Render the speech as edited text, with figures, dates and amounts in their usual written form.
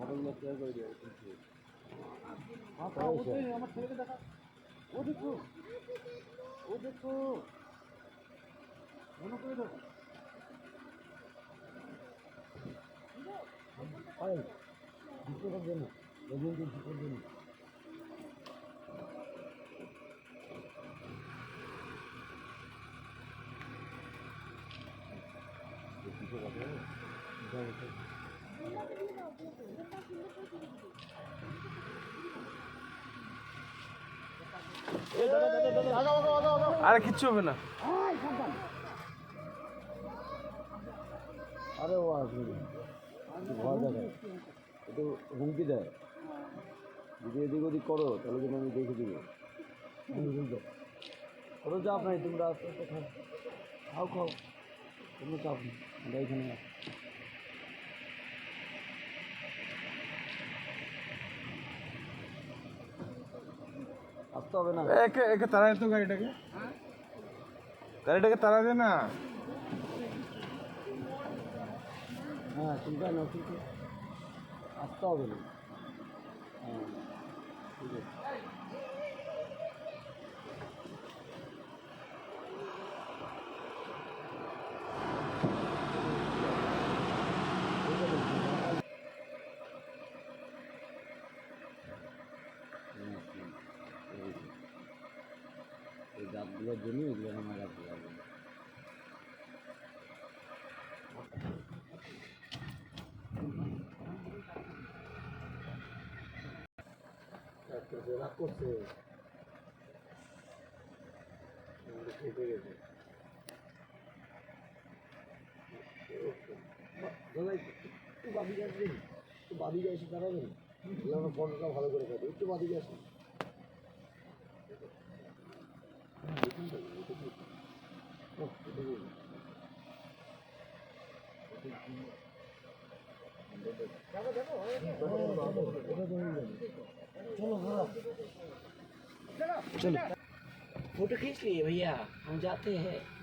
ফটোগুলো শেয়ার করে দিও কিন্তু আমার ছেলেকে দেখা ও দেখো মনে করে দেখো দিতে পারবে না রবীন্দ্র দিতে পারবে না আরে কিচ্ছু হবে না। আরে ও আসবে ভয় দেখায় একটু হুমকি দেয় যদি এদিক ওদিক করো তাহলে কিন্তু আমি দেখে দিব কোনো চাপ নাই তোমরা আস্তে আস্তে খাও কোনো চাপ নেই আমরা এখানে আসতে হবে না একে তাড়াই তো গাড়িটাকে তাড়া দে না। হ্যাঁ চিন্তা না কিন্তু আসতে হবে না হ্যাঁ ঠিক আছে এই গাছগুলোর জন্য এগুলো আমার রাখতে হবে রাগ করছে খেতে গেছে দাদা একটু বাদিকে আসবেন একটু বাদিকে এসে দাঁড়াবেন আমার ফটোটা ভালো করে কাটে একটু বাদিকে আসেন चलो फोटो खींच लिए भैया हम जाते हैं।